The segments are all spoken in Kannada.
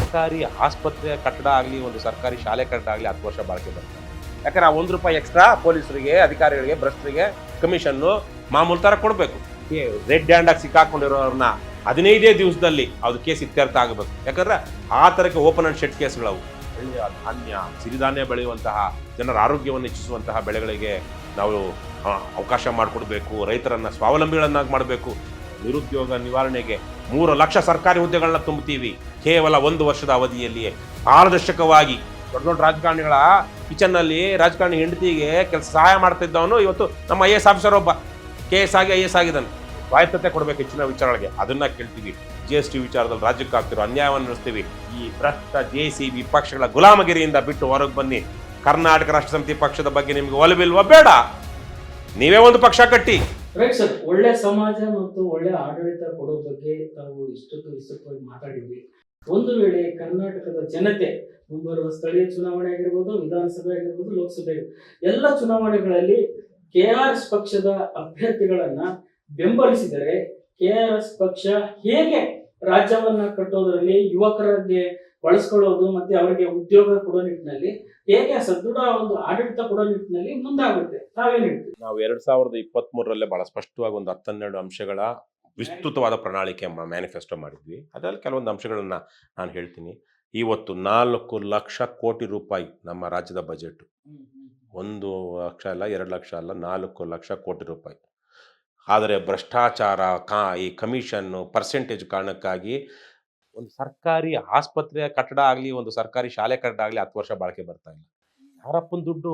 ಸರ್ಕಾರಿ ಆಸ್ಪತ್ರೆ ಕಟ್ಟಡ ಆಗಲಿ, ಒಂದು ಸರ್ಕಾರಿ ಶಾಲೆ ಕಟ್ಟಡ ಆಗಲಿ 10 ವರ್ಷ ಬಾಳಿಕೆ ಬರ್ತದೆ. ಯಾಕಂದ್ರೆ ಆ ₹1 ಎಕ್ಸ್ಟ್ರಾ ಪೊಲೀಸರಿಗೆ, ಅಧಿಕಾರಿಗಳಿಗೆ, ಭ್ರಷ್ಟರಿಗೆ ಕಮಿಷನ್ನು ಮಾಮೂಲು ಥರ ಕೊಡಬೇಕು. ರೆಡ್ ಹ್ಯಾಂಡ್ ಆಗಿ ಸಿಕ್ಕಾಕೊಂಡಿರೋರನ್ನ 15 ದಿವಸದಲ್ಲಿ ಅದು ಕೇಸ್ ಇತ್ಯರ್ಥ ಆಗಬೇಕು. ಯಾಕಂದ್ರೆ ಆ ಥರಕ್ಕೆ ಓಪನ್ ಅಂಡ್ ಶೆಡ್ ಕೇಸ್ಗಳವು. ಒಳ್ಳೆಯ ಧಾನ್ಯ, ಸಿರಿಧಾನ್ಯ ಬೆಳೆಯುವಂತಹ, ಜನರ ಆರೋಗ್ಯವನ್ನು ಹೆಚ್ಚಿಸುವಂತಹ ಬೆಳೆಗಳಿಗೆ ನಾವು ಅವಕಾಶ ಮಾಡಿಕೊಡ್ಬೇಕು. ರೈತರನ್ನ ಸ್ವಾವಲಂಬಿಗಳನ್ನಾಗಿ ಮಾಡಬೇಕು. ನಿರುದ್ಯೋಗ ನಿವಾರಣೆಗೆ 3 ಲಕ್ಷ ಸರ್ಕಾರಿ ಹುದ್ದೆಗಳನ್ನ ತುಂಬುತ್ತೀವಿ ಕೇವಲ 1 ವರ್ಷದ ಅವಧಿಯಲ್ಲಿಯೇ. ಪಾರದರ್ಶಕವಾಗಿ ದೊಡ್ಡ ದೊಡ್ಡ ರಾಜಕಾರಣಿಗಳ ಕಿಚನ್ನಲ್ಲಿ ರಾಜಕಾರಣಿ ಹೆಂಡತಿಗೆ ಕೆಲಸ ಸಹಾಯ ಮಾಡ್ತಿದ್ದವನು ಇವತ್ತು ನಮ್ಮ IAS ಆಫೀಸರ್ ಒಬ್ಬ KS ಆಗಿ IAS ಆಗಿದ್ದಾನೆ. ಸ್ವಾಯತ್ತತೆ ಕೊಡಬೇಕು ಹೆಚ್ಚಿನ ವಿಚಾರಗಳಿಗೆ, ಅದನ್ನ ಕೇಳ್ತೀವಿ. GST ವಿಚಾರದಲ್ಲಿ ರಾಜ್ಯಕ್ಕೆ ಆಗ್ತಿರೋ ಅನ್ಯಾಯವನ್ನು ನಡೆಸ್ತೀವಿ. ಈ ಭ್ರಷ್ಟ JCB ಪಕ್ಷಗಳ ಗುಲಾಮಗಿರಿಯಿಂದ ಬಿಟ್ಟು ಹೊರಗೆ ಬನ್ನಿ. ಕರ್ನಾಟಕ ರಾಷ್ಟ್ರ ಸಮಿತಿ ಪಕ್ಷದ ಬಗ್ಗೆ ನಿಮ್ಗೆ ಒಲವಿಲ್ವಾ? ಬೇಡ, ನೀವೇ ಒಂದು ಪಕ್ಷ ಕಟ್ಟಿ. ರೈಟ್ ಸರ್, ಒಳ್ಳೆ ಸಮಾಜ ಮತ್ತು ಒಳ್ಳೆ ಆಡಳಿತ ಕೊಡೋ ಬಗ್ಗೆ ತಾವು ಇಷ್ಟೊತ್ತು ವಿಸ್ತೃತವಾಗಿ ಮಾತಾಡಿದ್ವಿ. ಒಂದು ವೇಳೆ ಕರ್ನಾಟಕದ ಜನತೆ ಮುಂಬರುವ ಸ್ಥಳೀಯ ಚುನಾವಣೆ ಆಗಿರ್ಬೋದು, ವಿಧಾನಸಭೆ ಆಗಿರ್ಬೋದು, ಲೋಕಸಭೆ ಎಲ್ಲ ಚುನಾವಣೆಗಳಲ್ಲಿ KRS ಪಕ್ಷದ ಅಭ್ಯರ್ಥಿಗಳನ್ನ ಬೆಂಬಲಿಸಿದರೆ KRS ಪಕ್ಷ ಹೇಗೆ ರಾಜ್ಯವನ್ನ ಕಟ್ಟೋದ್ರಲ್ಲಿ, ಯುವಕರಿಗೆ ಬಳಸ್ಕೊಳ್ಳೋದು ಮತ್ತೆ ಅವರಿಗೆ ಉದ್ಯೋಗ ಕೊಡೋ ನಿಟ್ಟಿನಲ್ಲಿ ಹೇಗೆ ಸದೃಢ ಒಂದು ಆಡಳಿತ ಕೊಡೋ ನಿಟ್ಟಿನಲ್ಲಿ ಮುಂದಾಗುತ್ತೆ, ತಾವೇನು ಹೇಳ್ತೀವಿ? ನಾವು 2023ರಲ್ಲೇ ಬಹಳ ಸ್ಪಷ್ಟವಾಗಿ ಒಂದು 10-12 ಅಂಶಗಳ ವಿಸ್ತೃತವಾದ ಪ್ರಣಾಳಿಕೆ ಮ್ಯಾನಿಫೆಸ್ಟೋ ಮಾಡಿದ್ವಿ. ಅದರಲ್ಲಿ ಕೆಲವೊಂದು ಅಂಶಗಳನ್ನ ನಾನು ಹೇಳ್ತೀನಿ. ಇವತ್ತು 4 ಲಕ್ಷ ಕೋಟಿ ರೂಪಾಯಿ ನಮ್ಮ ರಾಜ್ಯದ ಬಜೆಟ್. 1 ಲಕ್ಷ ಅಲ್ಲ, 2 ಲಕ್ಷ ಅಲ್ಲ, 4 ಲಕ್ಷ ಕೋಟಿ ರೂಪಾಯಿ. ಆದರೆ ಭ್ರಷ್ಟಾಚಾರ, ಈ ಕಮಿಷನ್ನು, ಪರ್ಸೆಂಟೇಜ್ ಕಾರಣಕ್ಕಾಗಿ ಒಂದು ಸರ್ಕಾರಿ ಆಸ್ಪತ್ರೆ ಕಟ್ಟಡ ಆಗಲಿ, ಒಂದು ಸರ್ಕಾರಿ ಶಾಲೆ ಕಟ್ಟಡ ಆಗಲಿ 10 ವರ್ಷ ಬಾಳಿಕೆ ಬರ್ತಾ ಇಲ್ಲ. ಯಾರಪ್ಪನ ದುಡ್ಡು?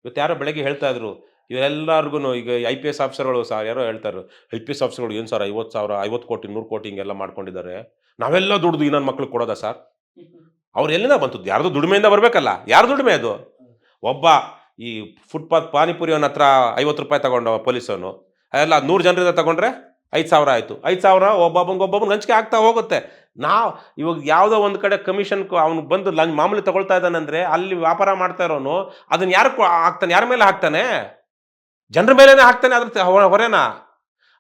ಇವತ್ತು ಯಾರೋ ಬೆಳಗ್ಗೆ ಹೇಳ್ತಾ ಇದ್ರು, ಇವರೆಲ್ಲರಿಗೂ ಈಗ IPS ಆಫೀಸರ್ಗಳು ಯಾರೋ ಹೇಳ್ತಾರೆ, IPS ಆಫೀಸರ್ಗಳು ಏನು ಸರ್ 50,000, 50 ಕೋಟಿ, 100 ಕೋಟಿ ಹಿಂಗೆಲ್ಲ ಮಾಡ್ಕೊಂಡಿದ್ದಾರೆ, ನಾವೆಲ್ಲ ದುಡ್ದು ಇನ್ನೊಂದು ಮಕ್ಳಿಗೆ ಕೊಡೋದಾ ಸರ್? ಅವ್ರು ಎಲ್ಲಿಂದ ಬಂತದ್ದು? ಯಾರ್ದು ದುಡಿಮೆಯಿಂದ ಬರಬೇಕಲ್ಲ. ಯಾರು ದುಡಿಮೆ ಅದು? ಒಬ್ಬ ಈ ಫುಟ್ಪಾತ್ ಪಾನಿಪುರಿಯವನ ಹತ್ರ 50 ರೂಪಾಯಿ ತಗೊಂಡ ಪೊಲೀಸವನು, ಅದೆಲ್ಲ 100 ಜನರಿಂದ ತಗೊಂಡ್ರೆ 5,000 ಆಯಿತು. 5,000 ಒಬ್ಬೊಬ್ಬನ ಹಂಚಿಕೆ ಆಗ್ತಾ ಹೋಗುತ್ತೆ. ನಾವು ಇವಾಗ ಯಾವುದೋ ಒಂದು ಕಡೆ ಕಮಿಷನ್ ಅವ್ನು ಬಂದು ಮಾಮೂಲಿ ತಗೊಳ್ತಾ ಇದ್ದಾನಂದ್ರೆ ಅಲ್ಲಿ ವ್ಯಾಪಾರ ಮಾಡ್ತಾ ಇರೋನು ಅದನ್ನ ಯಾರು ಹಾಕ್ತಾನೆ? ಯಾರ ಮೇಲೆ ಹಾಕ್ತಾನೆ? ಜನರ ಮೇಲೇನೆ ಹಾಕ್ತಾನೆ. ಅದ್ರ ಹೊರೆನಾ?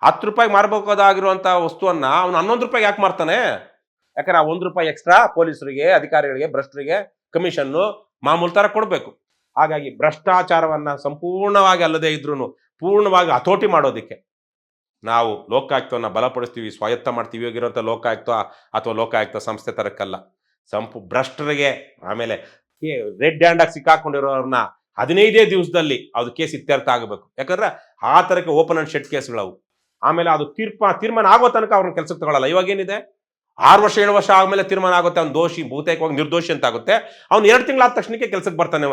10 ರೂಪಾಯಿಗೆ ಮಾರಬೇಕಾಗಿರುವಂಥ ವಸ್ತುವನ್ನ ಅವನು 11 ರೂಪಾಯಿಗೆ ಯಾಕೆ ಮಾರ್ತಾನೆ? ಯಾಕಂದ್ರೆ ಆ ₹1 ಎಕ್ಸ್ಟ್ರಾ ಪೊಲೀಸರಿಗೆ, ಅಧಿಕಾರಿಗಳಿಗೆ, ಭ್ರಷ್ಟರಿಗೆ ಕಮಿಷನ್ನು ಮಾಮೂಲು ಥರ ಕೊಡಬೇಕು. ಹಾಗಾಗಿ ಭ್ರಷ್ಟಾಚಾರವನ್ನ ಸಂಪೂರ್ಣವಾಗಿ ಅಲ್ಲದೆ ಇದ್ರೂ ಪೂರ್ಣವಾಗಿ ಹತೋಟಿ ಮಾಡೋದಕ್ಕೆ ನಾವು ಲೋಕಾಯುಕ್ತವನ್ನು ಬಲಪಡಿಸ್ತೀವಿ, ಸ್ವಾಯತ್ತ ಮಾಡ್ತೀವಿ. ಹೋಗಿರೋಂಥ ಲೋಕಾಯುಕ್ತ ಅಥವಾ ಲೋಕಾಯುಕ್ತ ಸಂಸ್ಥೆ ತರಕ್ಕಲ್ಲ, ಭ್ರಷ್ಟರಿಗೆ, ಆಮೇಲೆ ರೆಡ್ ಹ್ಯಾಂಡ್ ಆಗಿ ಸಿಕ್ಕಾಕೊಂಡಿರೋರನ್ನ 15 ದಿವಸದಲ್ಲಿ ಅದು ಕೇಸ್ ಇತ್ಯರ್ಥ ಆಗಬೇಕು. ಯಾಕಂದ್ರೆ ಆ ಥರಕ್ಕೆ ಓಪನ್ ಅಂಡ್ ಶೆಡ್ ಕೇಸ್ಗಳವು. ಆಮೇಲೆ ಅದು ತೀರ್ಮಾನ ಆಗೋ ತನಕ ಅವ್ರನ್ನ ಕೆಲಸಕ್ಕೆ ತಗೊಳ್ಳಲ್ಲ. ಇವಾಗ ಏನಿದೆ, 6 ವರ್ಷ 7 ವರ್ಷ ಆದ್ಮೇಲೆ ತೀರ್ಮಾನ ಆಗುತ್ತೆ, ಅವ್ನು ದೋಷಿ, ಬಹುತೇಕವಾಗಿ ನಿರ್ದೋಷಿ ಅಂತ ಆಗುತ್ತೆ. ಅವ್ನು 2 ತಿಂಗಳಾದ ತಕ್ಷಣಕ್ಕೆ ಕೆಲಸಕ್ಕೆ ಬರ್ತಾನೆ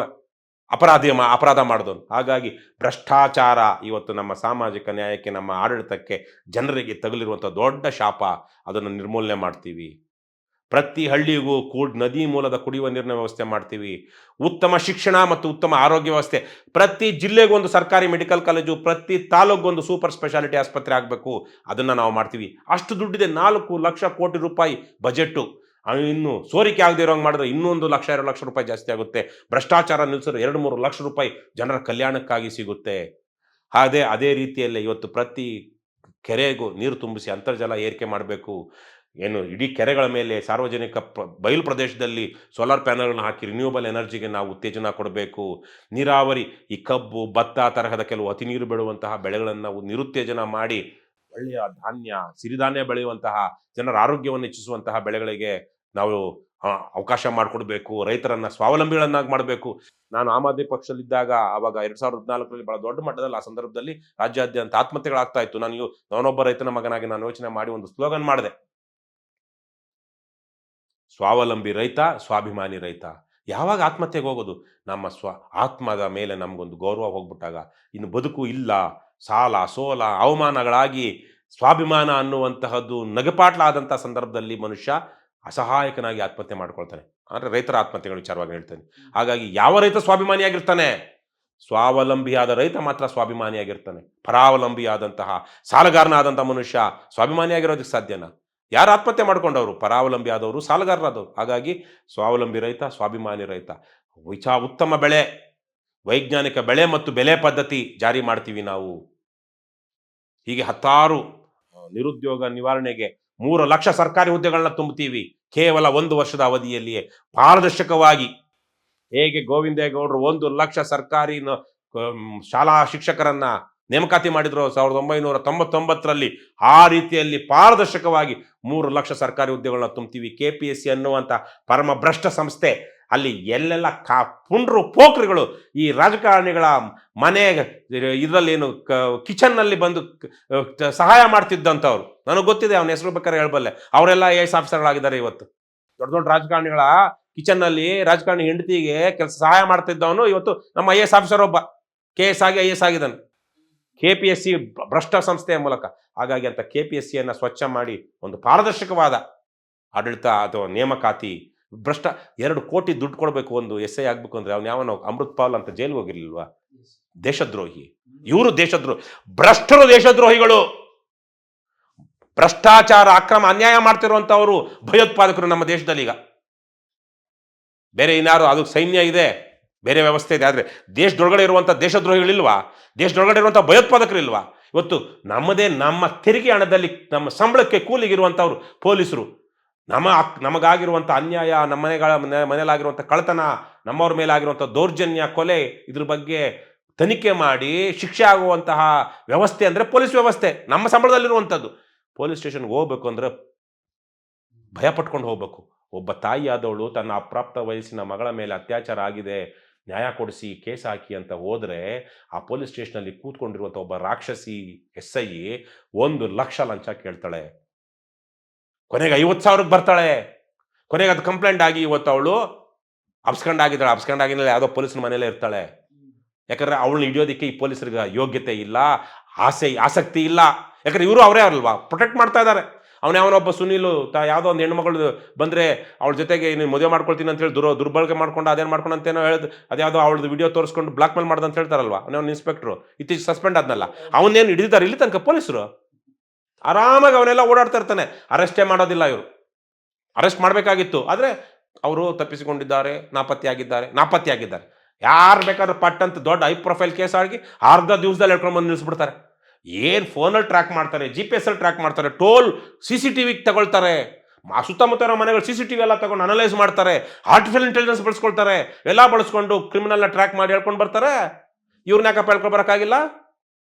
ಅಪರಾಧ ಮಾಡಿದವನು. ಹಾಗಾಗಿ ಭ್ರಷ್ಟಾಚಾರ ಇವತ್ತು ನಮ್ಮ ಸಾಮಾಜಿಕ ನ್ಯಾಯಕ್ಕೆ, ನಮ್ಮ ಆಡಳಿತಕ್ಕೆ, ಜನರಿಗೆ ತಗುಲಿರುವಂಥ ದೊಡ್ಡ ಶಾಪ. ಅದನ್ನು ನಿರ್ಮೂಲನೆ ಮಾಡ್ತೀವಿ. ಪ್ರತಿ ಹಳ್ಳಿಗೂ ನದಿ ಮೂಲದ ಕುಡಿಯುವ ನೀರಿನ ವ್ಯವಸ್ಥೆ ಮಾಡ್ತೀವಿ. ಉತ್ತಮ ಶಿಕ್ಷಣ ಮತ್ತು ಉತ್ತಮ ಆರೋಗ್ಯ ವ್ಯವಸ್ಥೆ. ಪ್ರತಿ ಜಿಲ್ಲೆಗೂ ಒಂದು ಸರ್ಕಾರಿ ಮೆಡಿಕಲ್ ಕಾಲೇಜು, ಪ್ರತಿ ತಾಲೂಕು ಸೂಪರ್ ಸ್ಪೆಷಾಲಿಟಿ ಆಸ್ಪತ್ರೆ ಆಗಬೇಕು. ಅದನ್ನು ನಾವು ಮಾಡ್ತೀವಿ. ಅಷ್ಟು ದುಡ್ಡಿದೆ. 4 ಲಕ್ಷ ಕೋಟಿ ರೂಪಾಯಿ ಬಜೆಟ್ಟು. ಇನ್ನು ಸೋರಿಕೆ ಆಗದೆ ಇರೋಂಗೆ ಮಾಡಿದ್ರೆ ಇನ್ನೂ 1 ಲಕ್ಷ 2 ಲಕ್ಷ ರೂಪಾಯಿ ಜಾಸ್ತಿ ಆಗುತ್ತೆ. ಭ್ರಷ್ಟಾಚಾರ ನಿಲ್ಲಿಸಿದ್ರೆ 2-3 ಲಕ್ಷ ರೂಪಾಯಿ ಜನರ ಕಲ್ಯಾಣಕ್ಕಾಗಿ ಸಿಗುತ್ತೆ. ಅದೇ ರೀತಿಯಲ್ಲೇ ಇವತ್ತು ಪ್ರತಿ ಕೆರೆಗೂ ನೀರು ತುಂಬಿಸಿ ಅಂತರ್ಜಲ ಏರಿಕೆ ಮಾಡಬೇಕು. ಇಡೀ ಕೆರೆಗಳ ಮೇಲೆ ಸಾರ್ವಜನಿಕ ಬಯಲು ಪ್ರದೇಶದಲ್ಲಿ ಸೋಲಾರ್ ಪ್ಯಾನಲ್ಗಳನ್ನ ಹಾಕಿ ರಿನ್ಯೂವಬಲ್ ಎನರ್ಜಿಗೆ ನಾವು ಉತ್ತೇಜನ ಕೊಡಬೇಕು. ನೀರಾವರಿ, ಈ ಕಬ್ಬು, ಭತ್ತ ತರಹದ ಕೆಲವು ಅತಿ ನೀರು ಬೆಳೆಯುವಂತಹ ಬೆಳೆಗಳನ್ನು ನಿರುತ್ತೇಜನ ಮಾಡಿ ಒಳ್ಳೆಯ ಧಾನ್ಯ, ಸಿರಿಧಾನ್ಯ ಬೆಳೆಯುವಂತಹ, ಜನರ ಆರೋಗ್ಯವನ್ನು ಹೆಚ್ಚಿಸುವಂತಹ ಬೆಳೆಗಳಿಗೆ ನಾವು ಅವಕಾಶ ಮಾಡಿಕೊಡ್ಬೇಕು. ರೈತರನ್ನ ಸ್ವಾವಲಂಬಿಗಳನ್ನಾಗಿ ಮಾಡಬೇಕು. ನಾನು ಆಮ್ ಆದ್ಮಿ ಪಕ್ಷದಲ್ಲಿದ್ದಾಗ ಆವಾಗ 2014ರಲ್ಲಿ ಬಹಳ ದೊಡ್ಡ ಮಟ್ಟದಲ್ಲಿ, ಆ ಸಂದರ್ಭದಲ್ಲಿ ರಾಜ್ಯಾದ್ಯಂತ ಆತ್ಮಹತ್ಯೆಗಳಾಗ್ತಾ ಇತ್ತು. ನಾನೊಬ್ಬ ರೈತನ ಮಗನಾಗಿ ನಾನು ಯೋಚನೆ ಮಾಡಿ ಒಂದು ಸ್ಲೋಗನ್ ಮಾಡಿದೆ, ಸ್ವಾವಲಂಬಿ ರೈತ, ಸ್ವಾಭಿಮಾನಿ ರೈತ. ಯಾವಾಗ ಆತ್ಮಹತ್ಯೆಗೆ ಹೋಗೋದು? ನಮ್ಮ ಆತ್ಮದ ಮೇಲೆ ನಮಗೊಂದು ಗೌರವ ಹೋಗ್ಬಿಟ್ಟಾಗ ಇನ್ನು ಬದುಕು ಇಲ್ಲ. ಸಾಲ, ಸೋಲ, ಅವಮಾನಗಳಾಗಿ ಸ್ವಾಭಿಮಾನ ಅನ್ನುವಂತಹದ್ದು ನಗೆಪಾಟ್ಲಾದಂಥ ಸಂದರ್ಭದಲ್ಲಿ ಮನುಷ್ಯ ಅಸಹಾಯಕನಾಗಿ ಆತ್ಮಹತ್ಯೆ ಮಾಡ್ಕೊಳ್ತಾನೆ. ಅಂದರೆ ರೈತರ ಆತ್ಮಹತ್ಯೆಗಳ ವಿಚಾರವಾಗಿ ಹೇಳ್ತೇನೆ. ಹಾಗಾಗಿ ಯಾವ ರೈತ ಸ್ವಾಭಿಮಾನಿಯಾಗಿರ್ತಾನೆ? ಸ್ವಾವಲಂಬಿಯಾದ ರೈತ ಮಾತ್ರ ಸ್ವಾಭಿಮಾನಿಯಾಗಿರ್ತಾನೆ. ಪರಾವಲಂಬಿಯಾದಂತಹ ಸಾಲಗಾರನಾದಂಥ ಮನುಷ್ಯ ಸ್ವಾಭಿಮಾನಿಯಾಗಿರೋದಕ್ಕೆ ಸಾಧ್ಯನಾ? ಯಾರು ಆತ್ಮಹತ್ಯೆ ಮಾಡ್ಕೊಂಡವರು? ಪರಾವಲಂಬಿ ಆದವರು, ಸಾಲಗಾರರಾದವರು. ಹಾಗಾಗಿ ಸ್ವಾವಲಂಬಿ ರೈತ, ಸ್ವಾಭಿಮಾನಿ ರೈತ. ಉತ್ತಮ ಬೆಳೆ, ವೈಜ್ಞಾನಿಕ ಬೆಳೆ ಮತ್ತು ಬೆಲೆ ಪದ್ಧತಿ ಜಾರಿ ಮಾಡ್ತೀವಿ ನಾವು. ಹೀಗೆ 10 ನಿರುದ್ಯೋಗ ನಿವಾರಣೆಗೆ 3 ಲಕ್ಷ ಸರ್ಕಾರಿ ಹುದ್ದೆಗಳನ್ನ ತುಂಬುತ್ತೀವಿ ಕೇವಲ 1 ವರ್ಷದ ಅವಧಿಯಲ್ಲಿಯೇ ಪಾರದರ್ಶಕವಾಗಿ ಹೇಗೆ ಗೋವಿಂದೇಗೌಡರು 1 ಲಕ್ಷ ಸರ್ಕಾರಿ ಶಾಲಾ ಶಿಕ್ಷಕರನ್ನ ನೇಮಕಾತಿ ಮಾಡಿದ್ರು 1999ರಲ್ಲಿ, ಆ ರೀತಿಯಲ್ಲಿ ಪಾರದರ್ಶಕವಾಗಿ 3 ಲಕ್ಷ ಸರ್ಕಾರಿ ಹುದ್ದೆಗಳನ್ನ ತುಂಬ್ತೀವಿ. KPSC ಅನ್ನುವಂಥ ಪರಮ ಭ್ರಷ್ಟ ಸಂಸ್ಥೆ ಅಲ್ಲಿ ಎಲ್ಲೆಲ್ಲ ಪುಂಡ್ರು ಪೋಖ್ರಿಗಳು ಈ ರಾಜಕಾರಣಿಗಳ ಮನೆ ಇದರಲ್ಲೇನು ಕಿಚನ್ನಲ್ಲಿ ಬಂದು ಸಹಾಯ ಮಾಡ್ತಿದ್ದಂಥವ್ರು, ನನಗೆ ಗೊತ್ತಿದೆ, ಅವನ ಹೆಸರು ಬೇಕಾದ್ರೆ ಹೇಳ್ಬಲ್ಲೆ, ಅವರೆಲ್ಲ IAS ಆಫೀಸರ್ಗಳಾಗಿದ್ದಾರೆ. ಇವತ್ತು ದೊಡ್ಡ ದೊಡ್ಡ ರಾಜಕಾರಣಿಗಳ ಕಿಚನ್ನಲ್ಲಿ ರಾಜಕಾರಣಿ ಹೆಂಡತಿಗೆ ಕೆಲಸ ಸಹಾಯ ಮಾಡ್ತಿದ್ದವನು ಇವತ್ತು ನಮ್ಮ IAS ಆಫೀಸರ್ ಒಬ್ಬ KS ಆಗಿ IAS ಆಗಿದ್ದಾನೆ, KPSC ಭ್ರಷ್ಟ ಸಂಸ್ಥೆಯ ಮೂಲಕ. ಹಾಗಾಗಿ ಅಂತ KPSCಯನ್ನು ಸ್ವಚ್ಛ ಮಾಡಿ ಒಂದು ಪಾರದರ್ಶಕವಾದ ಆಡಳಿತ ಅಥವಾ ನೇಮಕಾತಿ, ಭ್ರಷ್ಟ 2 ಕೋಟಿ ದುಡ್ಡು ಕೊಡಬೇಕು ಒಂದು SI ಆಗ್ಬೇಕು ಅಂದ್ರೆ ಅವ್ನು ಯಾವನೋ ಅಮೃತ್ ಪಾಲ್ ಅಂತ ಜೈಲಿಗೆ ಹೋಗಿರ್ಲಿಲ್ವಾ? ದೇಶದ್ರೋಹಿ. ಇವರು ದೇಶದ್ರೋಹಿ, ಭ್ರಷ್ಟರು, ದೇಶದ್ರೋಹಿಗಳು, ಭ್ರಷ್ಟಾಚಾರ, ಅಕ್ರಮ, ಅನ್ಯಾಯ ಮಾಡ್ತಿರುವಂತವರು ಭಯೋತ್ಪಾದಕರು ನಮ್ಮ ದೇಶದಲ್ಲಿ. ಈಗ ಬೇರೆ ಇನ್ಯಾರು, ಅದು ಸೈನ್ಯ ಇದೆ, ಬೇರೆ ವ್ಯವಸ್ಥೆ ಇದೆ, ಆದರೆ ದೇಶದೊಳಗಡೆ ಇರುವಂಥ ದೇಶದ್ರೋಹಿಗಳಿಲ್ವಾ? ದೇಶದೊಳಗಡೆ ಇರುವಂಥ ಭಯೋತ್ಪಾದಕರಿಲ್ವಾ? ಇವತ್ತು ನಮ್ಮ ತೆರಿಗೆ ಹಣದಲ್ಲಿ ನಮ್ಮ ಸಂಬಳಕ್ಕೆ ಕೂಲಿಗಿರುವಂಥವ್ರು ಪೊಲೀಸರು, ನಮಗಾಗಿರುವಂಥ ಅನ್ಯಾಯ, ನಮ್ಮ ಮನೆಯಲ್ಲಾಗಿರುವಂಥ ಕಳ್ಳತನ, ನಮ್ಮವ್ರ ಮೇಲಾಗಿರುವಂಥ ದೌರ್ಜನ್ಯ, ಕೊಲೆ, ಇದ್ರ ಬಗ್ಗೆ ತನಿಖೆ ಮಾಡಿ ಶಿಕ್ಷೆ ಆಗುವಂತಹ ವ್ಯವಸ್ಥೆ ಅಂದರೆ ಪೊಲೀಸ್ ವ್ಯವಸ್ಥೆ. ನಮ್ಮ ಸಂಬಳದಲ್ಲಿರುವಂಥದ್ದು. ಪೊಲೀಸ್ ಸ್ಟೇಷನ್ಗೆ ಹೋಗ್ಬೇಕು ಅಂದರೆ ಭಯ ಪಟ್ಕೊಂಡು ಹೋಗ್ಬೇಕು. ಒಬ್ಬ ತಾಯಿಯಾದವಳು ತನ್ನ ಅಪ್ರಾಪ್ತ ವಯಸ್ಸಿನ ಮಗಳ ಮೇಲೆ ಅತ್ಯಾಚಾರ ಆಗಿದೆ, ನ್ಯಾಯ ಕೊಡಿಸಿ ಕೇಸ್ ಹಾಕಿ ಅಂತ ಹೋದರೆ ಆ ಪೊಲೀಸ್ ಸ್ಟೇಷನಲ್ಲಿ ಕೂತ್ಕೊಂಡಿರುವಂಥ ಒಬ್ಬ ರಾಕ್ಷಸಿ SI 1 ಲಕ್ಷ ಲಂಚ ಕೇಳ್ತಾಳೆ. ಕೊನೆಗೆ 50,000ಕ್ಕೆ ಬರ್ತಾಳೆ. ಕೊನೆಗೆ ಅದು ಕಂಪ್ಲೇಂಟ್ ಆಗಿ ಇವತ್ತು ಅವಳು ಅಬ್ಸ್ಕಂಡಾಗಿದ್ದಾಳೆ. ಅಬ್ಸ್ಕಂಡಾಗಿಲ್ಲ, ಯಾವುದೋ ಪೊಲೀಸ್ನ ಮನೇಲೇ ಇರ್ತಾಳೆ. ಯಾಕಂದ್ರೆ ಅವಳನ್ನ ಹಿಡಿಯೋದಕ್ಕೆ ಈ ಪೊಲೀಸರಿಗೆ ಯೋಗ್ಯತೆ ಇಲ್ಲ, ಆಸಕ್ತಿ ಇಲ್ಲ. ಯಾಕಂದ್ರೆ ಇವರು ಅವರೇ ಅಲ್ವಾ ಪ್ರೊಟೆಕ್ಟ್ ಮಾಡ್ತಾ ಇದ್ದಾರೆ. ಅವನೊಬ್ಬ ಸುನೀಲು ಯಾವುದೋ ಒಂದು ಹೆಣ್ಮಗಳು ಬಂದರೆ ಅವಳ ಜೊತೆಗೆ ನೀನು ಮದುವೆ ಮಾಡ್ಕೊಳ್ತೀನಿ ಅಂತ ಹೇಳಿ ದುರ್ಬಳಕೆ ಮಾಡ್ಕೊಂಡು ಅದೇನು ಮಾಡ್ಕೊಂಡು ಅಂತೇನೋ ಹೇಳಿದ್, ಅದ್ಯಾವುದೋ ಅವಳದು ವಿಡಿಯೋ ತೋರಿಸ್ಕೊಂಡು ಬ್ಲಾಕ್ ಮೇಲ್ ಮಾಡ್ದು ಅಂತ ಹೇಳ್ತಾರಲ್ವಾ. ಅವನವನು ಇನ್ಸ್ಪೆಕ್ಟ್ರು ಇತ್ತೀಚೆಗೆ ಸಸ್ಪೆಂಡ್ ಆದ್ನಲ್ಲ, ಅವನ್ನೇನು ಹಿಡಿದಿದ್ದಾರೆ ಇಲ್ಲಿ ತನಕ ಪೊಲೀಸರು. ಆರಾಮಾಗಿ ಅವನೆಲ್ಲ ಓಡಾಡ್ತಾ ಇರ್ತಾನೆ, ಅರೆಸ್ಟೇ ಮಾಡೋದಿಲ್ಲ ಇವರು. ಅರೆಸ್ಟ್ ಮಾಡಬೇಕಾಗಿತ್ತು, ಆದರೆ ಅವರು ತಪ್ಪಿಸಿಕೊಂಡಿದ್ದಾರೆ, ನಾಪತ್ತೆಯಾಗಿದ್ದಾರೆ. ಯಾರು ಬೇಕಾದ್ರೂ ಪಟ್ಟಂತ ದೊಡ್ಡ ಹೈ ಪ್ರೊಫೈಲ್ ಕೇಸ್ ಆಗಿ ಅರ್ಧ ದಿವಸದಲ್ಲಿ ಹೇಳ್ಕೊಂಡು ಬಂದು ನಿಲ್ಲಿಸ್ಬಿಡ್ತಾರೆ. ಏನು ಫೋನಲ್ಲಿ ಟ್ರ್ಯಾಕ್ ಮಾಡ್ತಾರೆ, GPS ಅಲ್ಲಿ ಟ್ರ್ಯಾಕ್ ಮಾಡ್ತಾರೆ, ಟೋಲ್ CCTV ತಗೊಳ್ತಾರೆ, ಸುತ್ತಮುತ್ತ ಇರೋ ಮನೆಗಳು CCTV ಎಲ್ಲ ತಗೊಂಡು ಅನಲೈಸ್ ಮಾಡ್ತಾರೆ, ಆರ್ಟಿಫಿಷಿಯಲ್ ಇಂಟೆಲಿಜೆನ್ಸ್ ಬಳಸ್ಕೊಳ್ತಾರೆ, ಎಲ್ಲ ಬಳಸ್ಕೊಂಡು ಕ್ರಿಮಿನಲ್ನ ಟ್ರ್ಯಾಕ್ ಮಾಡಿ ಹೇಳ್ಕೊಂಡು ಬರ್ತಾರೆ. ಇವ್ರನ್ನ ಯಾಕಪ್ಪ ಹೇಳ್ಕೊಂಡು ಬರೋಕ್ಕಾಗಿಲ್ಲ?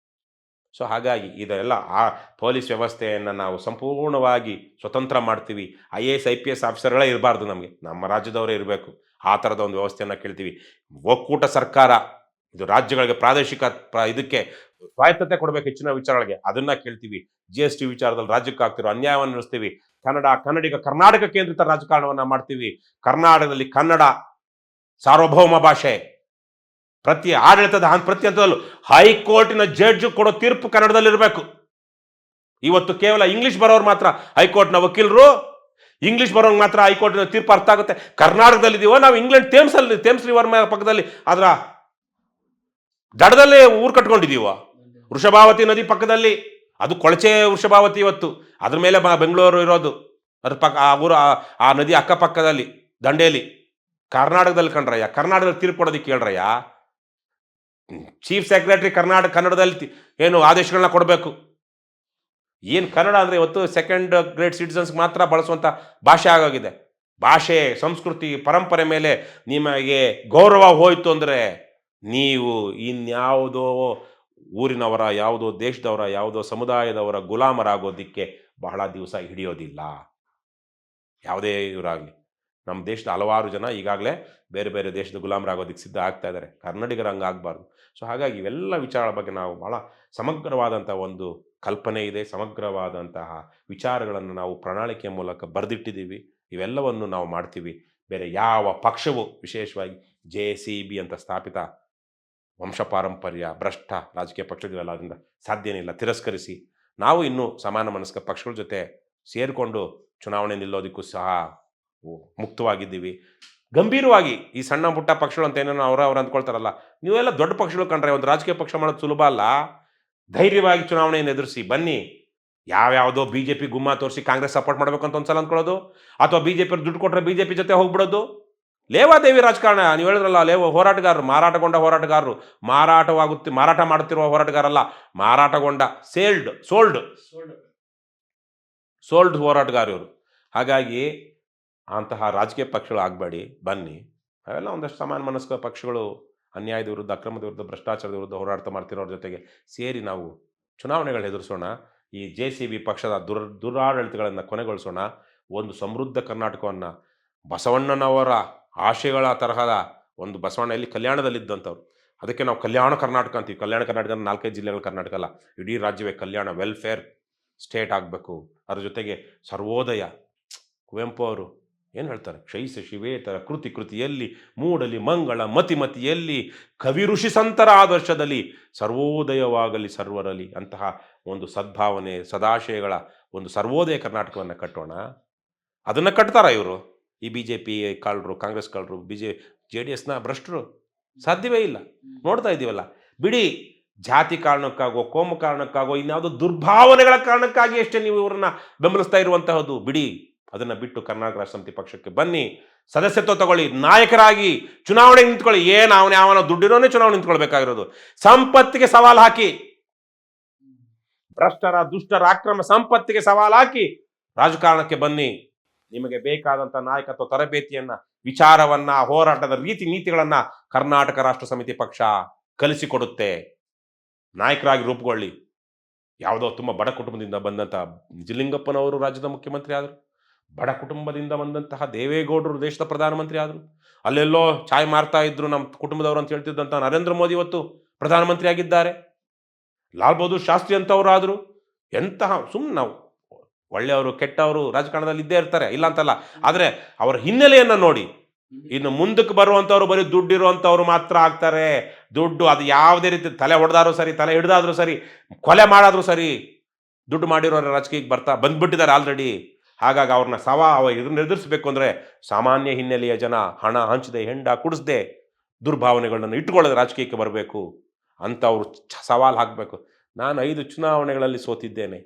ಸೊ ಹಾಗಾಗಿ ಇದೆಲ್ಲ ಆ ಪೊಲೀಸ್ ವ್ಯವಸ್ಥೆಯನ್ನು ನಾವು ಸಂಪೂರ್ಣವಾಗಿ ಸ್ವತಂತ್ರ ಮಾಡ್ತೀವಿ. IAS IPS ಆಫೀಸರ್ಗಳೇ ಇರಬಾರ್ದು, ನಮ್ಮ ರಾಜ್ಯದವರೇ ಇರಬೇಕು. ಆ ಥರದ ಒಂದು ವ್ಯವಸ್ಥೆಯನ್ನು ಕೇಳ್ತೀವಿ. ಒಕ್ಕೂಟ ಸರ್ಕಾರ ಇದು ರಾಜ್ಯಗಳಿಗೆ ಪ್ರಾದೇಶಿಕ ಇದಕ್ಕೆ ಸ್ವಾಯತ್ತತೆ ಕೊಡಬೇಕು ಹೆಚ್ಚಿನ ವಿಚಾರಗಳಿಗೆ, ಅದನ್ನ ಕೇಳ್ತೀವಿ. GST ವಿಚಾರದಲ್ಲಿ ರಾಜ್ಯಕ್ಕೆ ಆಗ್ತಿರೋ ಅನ್ಯಾಯವನ್ನು ನಡೆಸ್ತೀವಿ. ಕನ್ನಡಿಗ ಕರ್ನಾಟಕ ಕೇಂದ್ರಿತ ರಾಜಕಾರಣವನ್ನ ಮಾಡ್ತೀವಿ. ಕರ್ನಾಟಕದಲ್ಲಿ ಕನ್ನಡ ಸಾರ್ವಭೌಮ ಭಾಷೆ. ಪ್ರತಿ ಹಂತದಲ್ಲೂ ಹೈಕೋರ್ಟಿನ ಜಡ್ಜ್ ಕೊಡೋ ತೀರ್ಪು ಕನ್ನಡದಲ್ಲಿರಬೇಕು. ಇವತ್ತು ಕೇವಲ ಇಂಗ್ಲಿಷ್ ಬರೋರು ಮಾತ್ರ ಹೈಕೋರ್ಟ್ನ ವಕೀಲರು, ಇಂಗ್ಲಿಷ್ ಬರೋಂಗೆ ಮಾತ್ರ ಹೈಕೋರ್ಟಿನ ತೀರ್ಪು ಅರ್ಥ ಆಗುತ್ತೆ. ಕರ್ನಾಟಕದಲ್ಲಿದ್ದೀವೋ ನಾವು ಇಂಗ್ಲೆಂಡ್ ಥೇಮ್ಸ್ ರಿವರ್ ಪಕ್ಕದಲ್ಲಿ ಅದರ ದಡದಲ್ಲೇ ಊರು ಕಟ್ಕೊಂಡಿದ್ದೀವ. ವೃಷಭಾವತಿ ನದಿ ಪಕ್ಕದಲ್ಲಿ, ಅದು ಕೊಳಚೆ ವೃಷಭಾವತಿ ಇವತ್ತು, ಅದ್ರ ಮೇಲೆ ಬೆಂಗಳೂರು ಇರೋದು, ಅದ್ರ ಪಕ್ಕ ಆ ಊರು ಆ ನದಿ ಅಕ್ಕಪಕ್ಕದಲ್ಲಿ ದಂಡೇಲಿ. ಕರ್ನಾಟಕದಲ್ಲಿ ಕಂಡ್ರಯ್ಯ, ಕರ್ನಾಟಕದಲ್ಲಿ ತೀರ್ಪು ಕೊಡೋದಕ್ಕೆ ಕೇಳ್ರಯ್ಯ. ಚೀಫ್ ಸೆಕ್ರೆಟರಿ ಕನ್ನಡದಲ್ಲಿ ಏನು ಆದೇಶಗಳನ್ನ ಕೊಡಬೇಕು. ಏನು ಕನ್ನಡ ಅಂದರೆ ಇವತ್ತು ಸೆಕೆಂಡ್ ಗ್ರೇಡ್ ಸಿಟಿಸನ್ಸ್ ಮಾತ್ರ ಬಳಸುವಂಥ ಭಾಷೆ ಆಗೋಗಿದೆ. ಭಾಷೆ, ಸಂಸ್ಕೃತಿ, ಪರಂಪರೆ ಮೇಲೆ ನಿಮಗೆ ಗೌರವ ಹೋಯಿತು ಅಂದರೆ ನೀವು ಇನ್ಯಾವುದೋ ಊರಿನವರ, ಯಾವುದೋ ದೇಶದವರ, ಯಾವುದೋ ಸಮುದಾಯದವರ ಗುಲಾಮರಾಗೋದಕ್ಕೆ ಬಹಳ ದಿವಸ ಹಿಡಿಯೋದಿಲ್ಲ. ಯಾವುದೇ ಇವರಾಗಲಿ, ನಮ್ಮ ದೇಶದ ಹಲವಾರು ಜನ ಈಗಾಗಲೇ ಬೇರೆ ಬೇರೆ ದೇಶದ ಗುಲಾಮರಾಗೋದಕ್ಕೆ ಸಿದ್ಧ ಆಗ್ತಾ ಇದ್ದಾರೆ. ಕನ್ನಡಿಗರ ಹಂಗೆ ಆಗಬಾರ್ದು. ಸೊ ಹಾಗಾಗಿ ಇವೆಲ್ಲ ವಿಚಾರಗಳ ಬಗ್ಗೆ ನಾವು ಭಾಳ ಸಮಗ್ರವಾದಂಥ ಒಂದು ಕಲ್ಪನೆ ಇದೆ, ಸಮಗ್ರವಾದಂತಹ ವಿಚಾರಗಳನ್ನು ನಾವು ಪ್ರಣಾಳಿಕೆಯ ಮೂಲಕ ಬರೆದಿಟ್ಟಿದ್ದೀವಿ. ಇವೆಲ್ಲವನ್ನು ನಾವು ಮಾಡ್ತೀವಿ. ಬೇರೆ ಯಾವ ಪಕ್ಷವು, ವಿಶೇಷವಾಗಿ JCB ಅಂತ ಸ್ಥಾಪಿತ ವಂಶಪಾರಂಪರ್ಯ ಭ್ರಷ್ಟ ರಾಜಕೀಯ ಪಕ್ಷಗಳಿವೆಲ್ಲ, ಅದರಿಂದ ಸಾಧ್ಯನೇ ಇಲ್ಲ. ತಿರಸ್ಕರಿಸಿ ನಾವು ಇನ್ನೂ ಸಮಾನ ಮನಸ್ಕ ಪಕ್ಷಗಳ ಜೊತೆ ಸೇರಿಕೊಂಡು ಚುನಾವಣೆ ನಿಲ್ಲೋದಕ್ಕೂ ಸಹ ಮುಕ್ತವಾಗಿದ್ದೀವಿ. ಗಂಭೀರವಾಗಿ ಈ ಸಣ್ಣ ಪುಟ್ಟ ಪಕ್ಷಗಳು ಅಂತ ಏನೋ ಅವ್ರು ಅಂದ್ಕೊಳ್ತಾರಲ್ಲ, ನೀವೆಲ್ಲ ದೊಡ್ಡ ಪಕ್ಷಗಳು ಕಂಡ್ರೆ ಒಂದು ರಾಜಕೀಯ ಪಕ್ಷ ಮಾಡೋದು ಸುಲಭ ಅಲ್ಲ. ಧೈರ್ಯವಾಗಿ ಚುನಾವಣೆಯನ್ನು ಎದುರಿಸಿ ಬನ್ನಿ. ಯಾವ್ಯಾವುದೋ BJP ಗುಮ್ಮ ತೋರಿಸಿ ಕಾಂಗ್ರೆಸ್ ಸಪೋರ್ಟ್ ಮಾಡಬೇಕು ಅಂತ ಒಂದ್ಸಲ ಅಂದ್ಕೊಳ್ಳೋದು, ಅಥವಾ BJP ದುಡ್ಡು ಕೊಟ್ಟರೆ BJP ಜೊತೆ ಹೋಗ್ಬಿಡೋದು, ಲೇವಾದೇವಿ ರಾಜಕಾರಣ. ನೀವು ಹೇಳಿದ್ರಲ್ಲ, ಹೋರಾಟಗಾರರು, ಮಾರಾಟಗೊಂಡ ಹೋರಾಟಗಾರರು, ಮಾರಾಟ ಮಾಡುತ್ತಿರುವ ಹೋರಾಟಗಾರಲ್ಲ, ಮಾರಾಟಗೊಂಡ ಸೋಲ್ಡ್ ಹೋರಾಟಗಾರರು. ಹಾಗಾಗಿ ಅಂತಹ ರಾಜಕೀಯ ಪಕ್ಷಗಳು ಆಗಬೇಡಿ, ಬನ್ನಿ. ಅವೆಲ್ಲ ಒಂದಷ್ಟು ಸಮಾನ ಮನಸ್ಕ ಪಕ್ಷಗಳು ಅನ್ಯಾಯದ ವಿರುದ್ಧ, ಅಕ್ರಮದ ವಿರುದ್ಧ, ಭ್ರಷ್ಟಾಚಾರದ ವಿರುದ್ಧ ಹೋರಾಟ ಮಾಡ್ತಿರೋರ ಜೊತೆಗೆ ಸೇರಿ ನಾವು ಚುನಾವಣೆಗಳು ಎದುರಿಸೋಣ. ಈ JCB ಪಕ್ಷದ ದುರಾಡಳಿತಗಳನ್ನು ಕೊನೆಗೊಳಿಸೋಣ. ಒಂದು ಸಮೃದ್ಧ ಕರ್ನಾಟಕವನ್ನು, ಬಸವಣ್ಣನವರ ಆಶಯಗಳ ತರಹದ ಒಂದು, ಬಸವಣ್ಣ ಎಲ್ಲಿ ಕಲ್ಯಾಣದಲ್ಲಿದ್ದಂಥವ್ರು, ಅದಕ್ಕೆ ನಾವು ಕಲ್ಯಾಣ ಕರ್ನಾಟಕ ಅಂತೀವಿ. ಕಲ್ಯಾಣ ಕರ್ನಾಟಕ 4-5 ಜಿಲ್ಲೆಗಳ ಕರ್ನಾಟಕ ಅಲ್ಲ, ಇಡೀ ರಾಜ್ಯವೇ ಕಲ್ಯಾಣ, ವೆಲ್ಫೇರ್ ಸ್ಟೇಟ್ ಆಗಬೇಕು. ಅದ್ರ ಜೊತೆಗೆ ಸರ್ವೋದಯ. ಕುವೆಂಪು ಅವರು ಏನು ಹೇಳ್ತಾರೆ? ಕ್ಷಯಿಸ ಶಿವೇತರ ಕೃತಿ ಕೃತಿಯಲ್ಲಿ, ಮೂಡಲಿ ಮಂಗಳ ಮತಿ ಮತಿಯಲ್ಲಿ, ಕವಿ ಋಷಿ ಸಂತರ ಆದರ್ಶದಲ್ಲಿ, ಸರ್ವೋದಯವಾಗಲಿ ಸರ್ವರಲ್ಲಿ. ಅಂತಹ ಒಂದು ಸದ್ಭಾವನೆ, ಸದಾಶಯಗಳ ಒಂದು ಸರ್ವೋದಯ ಕರ್ನಾಟಕವನ್ನು ಕಟ್ಟೋಣ. ಅದನ್ನು ಕಟ್ತಾರ ಇವರು, ಈ BJP ಕಳ್ಳರು, ಕಾಂಗ್ರೆಸ್ ಕಳ್ಳರು, JDSನ ಭ್ರಷ್ಟರು? ಸಾಧ್ಯವೇ ಇಲ್ಲ. ನೋಡ್ತಾ ಇದ್ದೀವಲ್ಲ. ಬಿಡಿ, ಜಾತಿ ಕಾರಣಕ್ಕಾಗೋ, ಕೋಮು ಕಾರಣಕ್ಕಾಗೋ, ಇನ್ಯಾವುದೋ ದುರ್ಭಾವನೆಗಳ ಕಾರಣಕ್ಕಾಗಿ ಅಷ್ಟೇ ನೀವು ಇವರನ್ನ ಬೆಂಬಲಿಸ್ತಾ ಇರುವಂತಹದ್ದು. ಬಿಡಿ, ಅದನ್ನು ಬಿಟ್ಟು ಕರ್ನಾಟಕ ರಾಷ್ಟ್ರ ಸಮಿತಿ ಪಕ್ಷಕ್ಕೆ ಬನ್ನಿ, ಸದಸ್ಯತ್ವ ತಗೊಳ್ಳಿ, ನಾಯಕರಾಗಿ ಚುನಾವಣೆಗೆ ನಿಂತ್ಕೊಳ್ಳಿ. ಏನು ಅವನ ದುಡ್ಡಿರೋನೇ ಚುನಾವಣೆ ನಿಂತ್ಕೊಳ್ಬೇಕಾಗಿರೋದು. ಸಂಪತ್ತಿಗೆ ಸವಾಲು ಹಾಕಿ, ಭ್ರಷ್ಟರ, ದುಷ್ಟರ ಅಕ್ರಮ ಸಂಪತ್ತಿಗೆ ಸವಾಲು ಹಾಕಿ ರಾಜಕಾರಣಕ್ಕೆ ಬನ್ನಿ. ನಿಮಗೆ ಬೇಕಾದಂಥ ನಾಯಕತ್ವ ತರಬೇತಿಯನ್ನ, ವಿಚಾರವನ್ನ, ಹೋರಾಟದ ರೀತಿ ನೀತಿಗಳನ್ನ ಕರ್ನಾಟಕ ರಾಷ್ಟ್ರ ಸಮಿತಿ ಪಕ್ಷ ಕಲಿಸಿಕೊಡುತ್ತೆ. ನಾಯಕರಾಗಿ ರೂಪುಗೊಳ್ಳಿ. ಯಾವುದೋ ತುಂಬ ಬಡ ಕುಟುಂಬದಿಂದ ಬಂದಂತಹ ನಿಜಲಿಂಗಪ್ಪನವರು ರಾಜ್ಯದ ಮುಖ್ಯಮಂತ್ರಿ ಆದರು. ಬಡ ಕುಟುಂಬದಿಂದ ಬಂದಂತಹ ದೇವೇಗೌಡರು ದೇಶದ ಪ್ರಧಾನಮಂತ್ರಿ ಆದರು. ಅಲ್ಲೆಲ್ಲೋ ಚಾಯ್ ಮಾರ್ತಾ ಇದ್ರು ನಮ್ಮ ಕುಟುಂಬದವರು ಅಂತ ಹೇಳ್ತಿದ್ದಂಥ ನರೇಂದ್ರ ಮೋದಿ ಇವತ್ತು ಪ್ರಧಾನಮಂತ್ರಿ ಆಗಿದ್ದಾರೆ. ಲಾಲ್ ಬಹದ್ದೂರ್ ಶಾಸ್ತ್ರಿ ಅಂತವ್ರು ಆದರು. ಎಂತಹ ಸುಮ್ಮನೆ ನಾವು ಒಳ್ಳೆಯವರು ಕೆಟ್ಟವರು ರಾಜಕಾರಣದಲ್ಲಿ ಇದ್ದೇ ಇರ್ತಾರೆ, ಇಲ್ಲ ಅಂತಲ್ಲ. ಆದರೆ ಅವರ ಹಿನ್ನೆಲೆಯನ್ನು ನೋಡಿ. ಇನ್ನು ಮುಂದಕ್ಕೆ ಬರುವಂಥವ್ರು ಬರೀ ದುಡ್ಡಿರುವಂಥವ್ರು ಮಾತ್ರ ಆಗ್ತಾರೆ. ದುಡ್ಡು ಅದು ಯಾವುದೇ ರೀತಿ ತಲೆ ಹೊಡೆದಾದ್ರೂ ಸರಿ, ತಲೆ ಹಿಡ್ದಾದ್ರೂ ಸರಿ, ಕೊಲೆ ಮಾಡಾದ್ರೂ ಸರಿ, ದುಡ್ಡು ಮಾಡಿರೋರು ರಾಜಕೀಯಕ್ಕೆ ಬಂದ್ಬಿಟ್ಟಿದ್ದಾರೆ ಆಲ್ರೆಡಿ. ಹಾಗಾಗಿ ಅವ್ರನ್ನ ಇದನ್ನ ಎದುರಿಸಬೇಕು ಅಂದರೆ ಸಾಮಾನ್ಯ ಹಿನ್ನೆಲೆಯ ಜನ, ಹಣ ಹಂಚದೆ, ಹೆಂಡ ಕುಡಿಸ್ದೆ, ದುರ್ಭಾವನೆಗಳನ್ನು ಇಟ್ಟುಕೊಳ್ಳದೆ ರಾಜಕೀಯಕ್ಕೆ ಬರಬೇಕು ಅಂತ ಅವರು ಸವಾಲು ಹಾಕಬೇಕು. ನಾನು 5 ಚುನಾವಣೆಗಳಲ್ಲಿ ಸೋತಿದ್ದೇನೆ.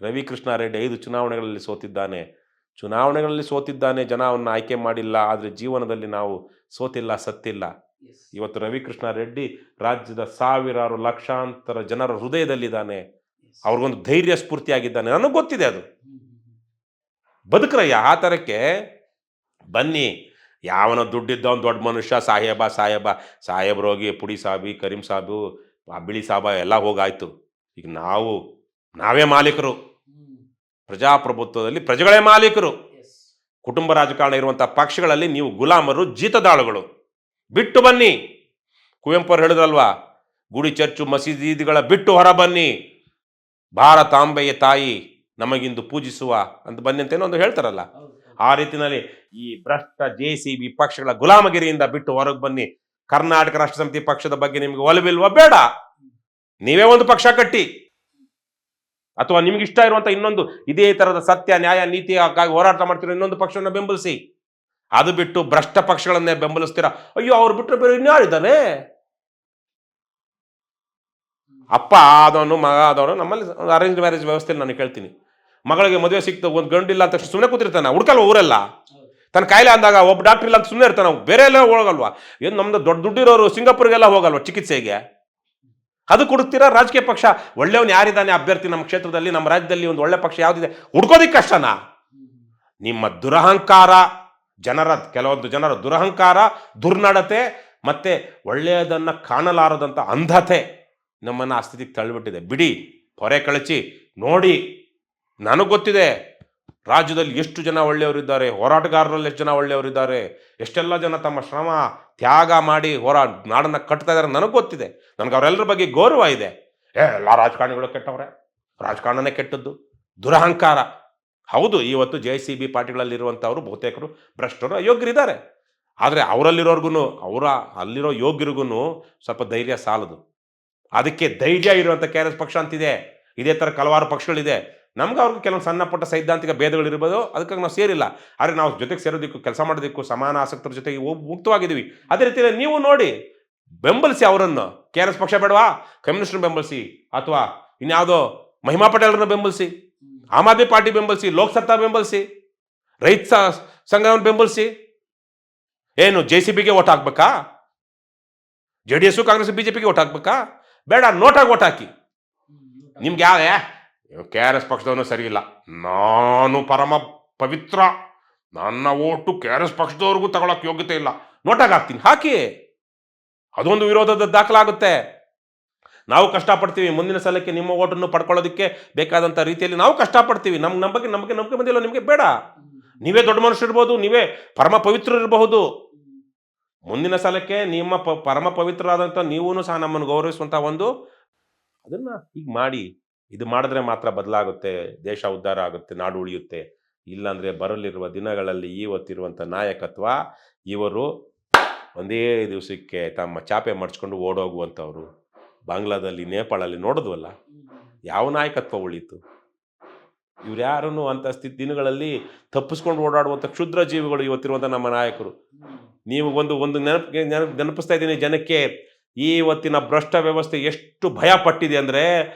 ರವಿಕೃಷ್ಣಾರೆಡ್ಡಿ 5 ಚುನಾವಣೆಗಳಲ್ಲಿ ಸೋತಿದ್ದಾನೆ. ಚುನಾವಣೆಗಳಲ್ಲಿ ಸೋತಿದ್ದಾನೆ, ಜನ ಅವನ್ನ ಆಯ್ಕೆ ಮಾಡಿಲ್ಲ. ಆದರೆ ಜೀವನದಲ್ಲಿ ನಾವು ಸೋತಿಲ್ಲ, ಸತ್ತಿಲ್ಲ. ಇವತ್ತು ರವಿಕೃಷ್ಣಾರೆಡ್ಡಿ ರಾಜ್ಯದ ಸಾವಿರಾರು ಲಕ್ಷಾಂತರ ಜನರ ಹೃದಯದಲ್ಲಿದ್ದಾನೆ. ಅವ್ರಿಗೊಂದು ಧೈರ್ಯ ಸ್ಫೂರ್ತಿಯಾಗಿದ್ದಾನೆ. ನನಗೆ ಗೊತ್ತಿದೆ ಅದು. ಬದುಕ್ರಯ್ಯ. ಆ ಥರಕ್ಕೆ ಬನ್ನಿ. ಯಾವನೋ ದುಡ್ಡಿದ್ದ ಒಂದು ದೊಡ್ಡ ಮನುಷ್ಯ ಸಾಹೇಬ್ರು ಹೋಗಿ ಪುಡಿ ಸಾಬಿ, ಕರೀಂ ಸಾಬು, ಬಿಳಿ ಸಾಬ ಎಲ್ಲ ಹೋಗಾಯ್ತು. ಈಗ ನಾವೇ ಮಾಲೀಕರು. ಪ್ರಜಾಪ್ರಭುತ್ವದಲ್ಲಿ ಪ್ರಜೆಗಳೇ ಮಾಲೀಕರು. ಕುಟುಂಬ ರಾಜಕಾರಣ ಇರುವಂತಹ ಪಕ್ಷಗಳಲ್ಲಿ ನೀವು ಗುಲಾಮರು, ಜೀತದಾಳುಗಳು. ಬಿಟ್ಟು ಬನ್ನಿ. ಕುವೆಂಪು ಅವರು ಹೇಳಿದ್ರಲ್ವಾ, ಗುಡಿ ಚರ್ಚು ಮಸೀದಿಗಳ ಬಿಟ್ಟು ಹೊರ ಬನ್ನಿ, ಭಾರತಾಂಬೆಯ ತಾಯಿ ನಮಗಿಂದು ಪೂಜಿಸುವ ಅಂತ ಬನ್ನಿ ಅಂತೇನೋ ಒಂದು ಹೇಳ್ತಾರಲ್ಲ. ಆ ರೀತಿಯಲ್ಲಿ ಈ ಭ್ರಷ್ಟ JCB ಪಕ್ಷಗಳ ಗುಲಾಮಗಿರಿಯಿಂದ ಬಿಟ್ಟು ಹೊರಗೆ ಬನ್ನಿ. ಕರ್ನಾಟಕ ರಾಷ್ಟ್ರ ಸಮಿತಿ ಪಕ್ಷದ ಬಗ್ಗೆ ನಿಮ್ಗೆ ಒಲವಿಲ್ವಾ? ಬೇಡ, ನೀವೇ ಒಂದು ಪಕ್ಷ ಕಟ್ಟಿ. ಅಥವಾ ನಿಮ್ಗೆ ಇಷ್ಟ ಇರುವಂತ ಇನ್ನೊಂದು ಇದೇ ತರದ ಸತ್ಯ, ನ್ಯಾಯ, ನೀತಿಗಾಗಿ ಹೋರಾಟ ಮಾಡ್ತಿರೋ ಇನ್ನೊಂದು ಪಕ್ಷವನ್ನು ಬೆಂಬಲಿಸಿ. ಅದು ಬಿಟ್ಟು ಭ್ರಷ್ಟ ಪಕ್ಷಗಳನ್ನೇ ಬೆಂಬಲಿಸ್ತೀರಾ. ಅಯ್ಯೋ, ಅವ್ರು ಬಿಟ್ಟರೆ ಬೇರೆ ಇನ್ಯಾರಿದ್ದಾನೆ? ಅಪ್ಪ ಆದವನು, ಮಗ ಆದವನು. ನಮ್ಮಲ್ಲಿ ಅರೇಂಜ್ ಮ್ಯಾರೇಜ್ ವ್ಯವಸ್ಥೆಯಲ್ಲಿ ನಾನು ಕೇಳ್ತೀನಿ, ಮಗಳಿಗೆ ಮದುವೆ ಸಿಕ್ತು, ಒಂದು ಗಂಡಿಲ್ಲ ಅಂತ ಸುಮ್ಮನೆ ಕೂತಿರ್ತಾನೆ, ಹುಡ್ಕಲ್ವ ಊರೆಲ್ಲ. ತನ್ನ ಕಾಯಿಲೆ ಅಂದಾಗ ಒಬ್ಬ ಡಾಕ್ಟರ್ ಇಲ್ಲ ಅಂತ ಸುಮ್ಮನೆ ಇರ್ತಾನೆ, ಬೇರೆ ಎಲ್ಲ ಹೋಗಲ್ವಾ? ಏನು ನಮ್ದು ದೊಡ್ಡ ದುಡ್ಡಿರೋರು ಸಿಂಗಾಪುರ್ಗೆಲ್ಲ ಹೋಗಲ್ವಾ ಚಿಕಿತ್ಸೆಗೆ? ಅದು ಕೊಡುತ್ತೀರಾ? ರಾಜಕೀಯ ಪಕ್ಷ ಒಳ್ಳೆಯವನು ಯಾರಿದ್ದಾನೆ ಅಭ್ಯರ್ಥಿ ನಮ್ಮ ಕ್ಷೇತ್ರದಲ್ಲಿ, ನಮ್ಮ ರಾಜ್ಯದಲ್ಲಿ ಒಂದು ಒಳ್ಳೆ ಪಕ್ಷ ಯಾವುದಿದೆ ಹುಡ್ಕೋದಿಕ್ಕೆ ಕಷ್ಟನಾ? ನಿಮ್ಮ ದುರಹಂಕಾರ, ಕೆಲವೊಂದು ಜನರ ದುರಹಂಕಾರ, ದುರ್ನಡತೆ, ಮತ್ತೆ ಒಳ್ಳೆಯದನ್ನ ಕಾಣಲಾರದಂಥ ಅಂಧತೆ ನಮ್ಮನ್ನು ಆ ಸ್ಥಿತಿಗೆ ತಳ್ಳಿಬಿಟ್ಟಿದೆ. ಬಿಡಿ, ಹೊರೆ ಕಳಚಿ ನೋಡಿ. ನನಗೆ ಗೊತ್ತಿದೆ ರಾಜ್ಯದಲ್ಲಿ ಎಷ್ಟು ಜನ ಒಳ್ಳೆಯವರಿದ್ದಾರೆ, ಹೋರಾಟಗಾರರಲ್ಲಿ ಎಷ್ಟು ಜನ ಒಳ್ಳೆಯವರಿದ್ದಾರೆ, ಎಷ್ಟೆಲ್ಲ ಜನ ತಮ್ಮ ಶ್ರಮ ತ್ಯಾಗ ಮಾಡಿ ನಾಡನ್ನು ಕಟ್ತಾ ಇದ್ದಾರೆ. ನನಗೆ ಗೊತ್ತಿದೆ. ನನಗೆ ಅವರೆಲ್ಲರ ಬಗ್ಗೆ ಗೌರವ ಇದೆ. ಎಲ್ಲ ರಾಜಕಾರಣಿಗಳು ಕೆಟ್ಟವ್ರೆ, ರಾಜಕಾರಣನೇ ಕೆಟ್ಟದ್ದು, ದುರಹಂಕಾರ. ಹೌದು, ಇವತ್ತು JCB ಪಾರ್ಟಿಗಳಲ್ಲಿರುವಂಥವ್ರು ಬಹುತೇಕರು ಭ್ರಷ್ಟರು, ಅಯೋಗ್ಯರಿದ್ದಾರೆ. ಆದರೆ ಅಲ್ಲಿರೋ ಯೋಗ್ಯರಿಗೂ ಸ್ವಲ್ಪ ಧೈರ್ಯ ಸಾಲದು. ಅದಕ್ಕೆ ಧೈರ್ಯ ಇರುವಂಥ KRS ಪಕ್ಷ ಅಂತಿದೆ. ಇದೇ ಥರ ಹಲವಾರು ಪಕ್ಷಗಳಿದೆ. ನಮ್ಗೆ ಅವ್ರಿಗೆ ಕೆಲವೊಂದು ಸಣ್ಣ ಪುಟ್ಟ ಸೈದ್ಧಾಂತಿಕ ಭೇದಗಳಿರ್ಬೋದು, ಅದಕ್ಕಾಗಿ ನಾವು ಸೇರಿಲ್ಲ. ಆದರೆ ನಾವು ಜೊತೆಗೆ ಸೇರೋದಕ್ಕೂ, ಕೆಲಸ ಮಾಡೋದಕ್ಕೂ, ಸಮಾನ ಆಸಕ್ತರ ಜೊತೆಗೆ ಮುಕ್ತವಾಗಿದ್ದೀವಿ. ಅದೇ ರೀತಿಯಲ್ಲಿ ನೀವು ನೋಡಿ, ಬೆಂಬಲಿಸಿ ಅವರನ್ನು. KRS ಪಕ್ಷ ಬೇಡವಾ? ಕಮ್ಯುನಿಸ್ಟ್ರನ್ನ ಬೆಂಬಲಿಸಿ, ಅಥವಾ ಇನ್ಯಾವುದೋ ಮಹಿಮಾ ಪಟೇಲ್ರನ್ನ ಬೆಂಬಲಿಸಿ, ಆಮ್ ಆದ್ಮಿ ಪಾರ್ಟಿ ಬೆಂಬಲಿಸಿ, ಲೋಕಸತ್ತಾ ಬೆಂಬಲಿಸಿ, ರೈತ ಸಂಘವನ್ನು ಬೆಂಬಲಿಸಿ. ಏನು JCBಗೆ ಓಟ್ ಹಾಕ್ಬೇಕಾ? JDS, ಕಾಂಗ್ರೆಸ್, BJPಗೆ ಓಟ್ ಹಾಕ್ಬೇಕಾ? ಬೇಡ, ನೋಟಾಗಿ ಓಟ್ ಹಾಕಿ. ನಿಮ್ಗೆ KRS ಪಕ್ಷದವನು ಸರಿ ಇಲ್ಲ, ನಾನು ಪರಮ ಪವಿತ್ರ ನನ್ನ ಓಟು KRS ಪಕ್ಷದವ್ರಿಗೂ ತಗೊಳಕ್ ಯೋಗ್ಯತೆ ಇಲ್ಲ, ನೋಟಾಗಿ ಹಾಕ್ತೀನಿ, ಹಾಕಿ. ಅದೊಂದು ವಿರೋಧದ ದಾಖಲಾಗುತ್ತೆ. ನಾವು ಕಷ್ಟಪಡ್ತೀವಿ, ಮುಂದಿನ ಸಲಕ್ಕೆ ನಿಮ್ಮ ಓಟನ್ನು ಪಡ್ಕೊಳ್ಳೋದಕ್ಕೆ ಬೇಕಾದಂಥ ರೀತಿಯಲ್ಲಿ ನಾವು ಕಷ್ಟಪಡ್ತೀವಿ. ನಂಬಿಕೆ ಬಂದಿಲ್ಲ ನಿಮಗೆ, ಬೇಡ. ನೀವೇ ದೊಡ್ಡ ಮನುಷ್ಯರು ಇರ್ಬೋದು, ನೀವೇ ಪರಮ ಪವಿತ್ರರು ಇರಬಹುದು. ಮುಂದಿನ ಸಲಕ್ಕೆ ನಿಮ್ಮ ಪರಮ ಪವಿತ್ರರಾದಂಥ ನೀವೂ ಸಹ ನಮ್ಮನ್ನು ಗೌರವಿಸುವಂಥ ಒಂದು ಅದನ್ನ ಈಗ ಮಾಡಿ. ಇದು ಮಾಡಿದ್ರೆ ಮಾತ್ರ ಬದಲಾಗುತ್ತೆ, ದೇಶ ಉದ್ಧಾರ ಆಗುತ್ತೆ, ನಾಡು ಉಳಿಯುತ್ತೆ. ಇಲ್ಲಾಂದ್ರೆ ಬರಲಿರುವ ದಿನಗಳಲ್ಲಿ ಇವತ್ತಿರುವಂಥ ನಾಯಕತ್ವ ಇವರು ಒಂದೇ ದಿವಸಕ್ಕೆ ತಮ್ಮ ಚಾಪೆ ಮಡ್ಚ್ಕೊಂಡು ಓಡೋಗುವಂಥವ್ರು. ಬಾಂಗ್ಲಾದಲ್ಲಿ, ನೇಪಾಳಲ್ಲಿ ನೋಡಿದ್ವಲ್ಲ, ಯಾವ ನಾಯಕತ್ವ ಉಳೀತು? ಇವ್ರು ಯಾರನ್ನು ಅಂತ ದಿನಗಳಲ್ಲಿ ತಪ್ಪಿಸ್ಕೊಂಡು ಓಡಾಡುವಂಥ ಕ್ಷುದ್ರ ಜೀವಿಗಳು ಇವತ್ತಿರುವಂಥ ನಮ್ಮ ನಾಯಕರು. ನೀವು ಒಂದು ನೆನಪಿಸ್ತಾ ಇದ್ದೀನಿ ಜನಕ್ಕೆ, ಇವತ್ತಿನ ಭ್ರಷ್ಟ ವ್ಯವಸ್ಥೆ ಎಷ್ಟು ಭಯ ಪಟ್ಟಿದೆ ಅಂದರೆ,